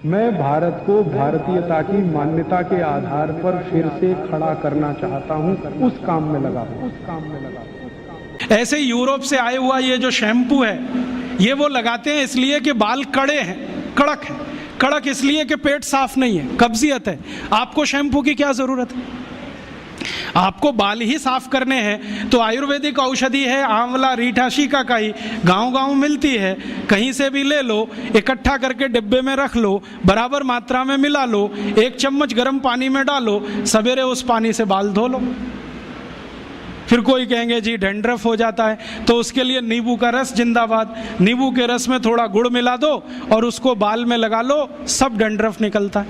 मैं भारत को भारतीयता की मान्यता के आधार पर फिर से खड़ा करना चाहता हूं, उस काम में लगा हूं। ऐसे यूरोप से आए हुआ ये जो शैम्पू है, ये वो लगाते हैं इसलिए कि बाल कड़े हैं, कड़क है। कड़क इसलिए कि पेट साफ नहीं है, कब्जियत है। आपको शैम्पू की क्या जरूरत है? आपको बाल ही साफ करने हैं तो आयुर्वेदिक औषधि है, आंवला, रीठा, शिकाकाई गांव-गांव मिलती है, कहीं से भी ले लो, इकट्ठा करके डिब्बे में रख लो, बराबर मात्रा में मिला लो, 1 चम्मच गर्म पानी में डालो, सवेरे उस पानी से बाल धो लो। फिर कोई कहेंगे जी डैंड्रफ हो जाता है, तो उसके लिए नींबू का रस जिंदाबाद। नींबू के रस में थोड़ा गुड़ मिला दो और उसको बाल में लगा लो, सब डैंड्रफ निकलता है।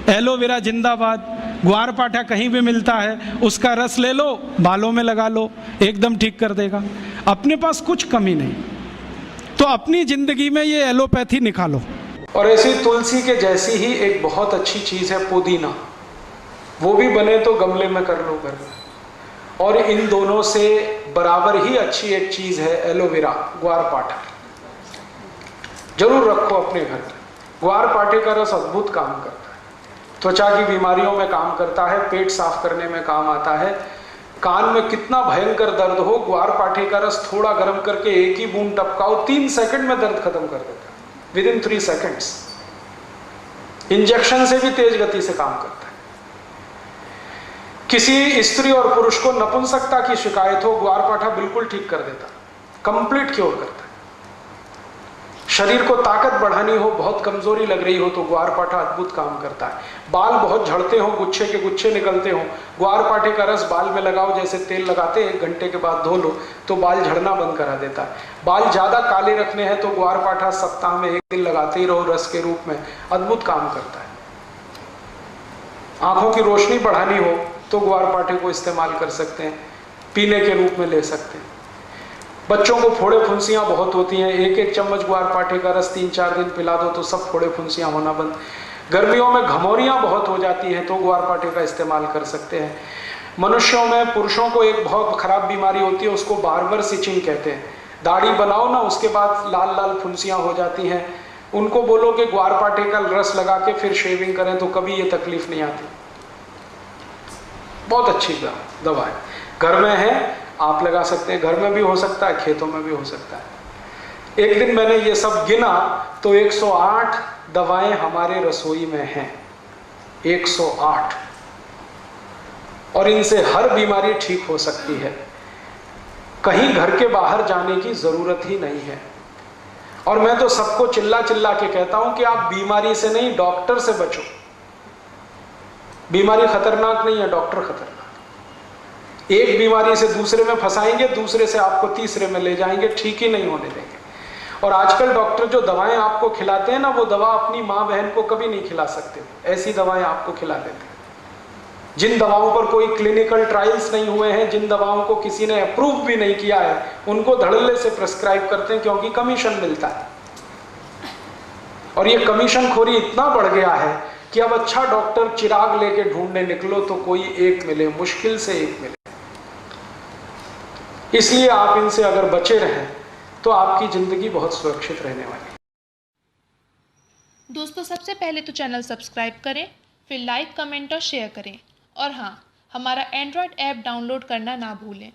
एलोवेरा जिंदाबाद। ग्वारपाठा कहीं भी मिलता है, उसका रस ले लो, बालों में लगा लो, एकदम ठीक कर देगा। अपने पास कुछ कमी नहीं, तो अपनी जिंदगी में ये एलोपैथी निकालो। और ऐसी तुलसी के जैसी ही एक बहुत अच्छी चीज है पुदीना, वो भी बने तो गमले में कर लो घर में। और इन दोनों से बराबर ही अच्छी एक चीज है एलोवेरा, ग्वारपाठा। जरूर रखो अपने घर में। ग्वारपाठे का रस अद्भुत काम करता है, त्वचा की बीमारियों में काम करता है, पेट साफ करने में काम आता है। कान में कितना भयंकर दर्द हो, ग्वारपाठे का रस थोड़ा गर्म करके 1 ही बूंद टपकाओ, 3 सेकंड में दर्द खत्म कर देता है, विदिन 3 सेकंड्स। इंजेक्शन से भी तेज गति से काम करता है। किसी स्त्री और पुरुष को नपुंसकता की शिकायत हो, ग्वारपाठा बिल्कुल ठीक कर देता, कंप्लीट क्योर करता है। शरीर को ताकत बढ़ानी हो, बहुत कमजोरी लग रही हो, तो ग्वारपाठा अद्भुत काम करता है। बाल बहुत झड़ते हो, गुच्छे के गुच्छे निकलते हो, ग्वारपाठे का रस बाल में लगाओ, जैसे तेल लगाते 1 घंटे के बाद धो लो तो बाल झड़ना बंद करा देता है। बाल ज्यादा काले रखने हैं तो ग्वारपाठा सप्ताह में 1 दिन लगाते ही रहो रस के रूप में, अद्भुत काम करता है। आंखों की रोशनी बढ़ानी हो तो ग्वारपाठे को इस्तेमाल कर सकते हैं, पीने के रूप में ले सकते हैं। बच्चों को फोड़े फुंसियां बहुत होती हैं, 1-1 चम्मच ग्वारपाठे का रस 3-4 दिन पिला दो तो सब फोड़े फुंसियां होना बंद। गर्मियों में घमौरियां बहुत हो जाती हैं तो ग्वारपाठे का इस्तेमाल कर सकते हैं। मनुष्यों में, पुरुषों को एक बहुत खराब बीमारी होती है, उसको बार्बर स्टिचिंग कहते हैं। दाढ़ी बनाओ ना, उसके बाद लाल लाल फुंसियां हो जाती हैं, उनको बोलो कि ग्वारपाठे का रस लगा के फिर शेविंग करें तो कभी ये तकलीफ नहीं आती। बहुत अच्छी दवा है, घर में है, आप लगा सकते हैं। घर में भी हो सकता है, खेतों में भी हो सकता है। एक दिन मैंने ये सब गिना तो 108 दवाएं हमारे रसोई में हैं, 108। और इनसे हर बीमारी ठीक हो सकती है, कहीं घर के बाहर जाने की जरूरत ही नहीं है। और मैं तो सबको चिल्ला चिल्ला के कहता हूं कि आप बीमारी से नहीं, डॉक्टर से बचो। बीमारी खतरनाक नहीं है, डॉक्टर खतरनाक। एक बीमारी से दूसरे में फंसाएंगे, दूसरे से आपको तीसरे में ले जाएंगे, ठीक ही नहीं होने देंगे। और आजकल डॉक्टर जो दवाएं आपको खिलाते हैं ना, वो दवा अपनी माँ बहन को कभी नहीं खिला सकते, ऐसी दवाएं आपको खिला देते हैं। जिन दवाओं पर कोई क्लिनिकल ट्रायल्स नहीं हुए हैं, जिन दवाओं को किसी ने अप्रूव भी नहीं किया है, उनको धड़ल्ले से प्रिस्क्राइब करते हैं, क्योंकि कमीशन मिलता है। और ये कमीशन खोरी इतना बढ़ गया है कि अब अच्छा डॉक्टर चिराग लेके ढूंढने निकलो तो कोई एक मिले, मुश्किल से एक मिले। इसलिए आप इनसे अगर बचे रहें तो आपकी जिंदगी बहुत सुरक्षित रहने वाली है। दोस्तों, सबसे पहले तो चैनल सब्सक्राइब करें, फिर लाइक, कमेंट और शेयर करें। और हाँ, हमारा एंड्रॉयड ऐप डाउनलोड करना ना भूलें।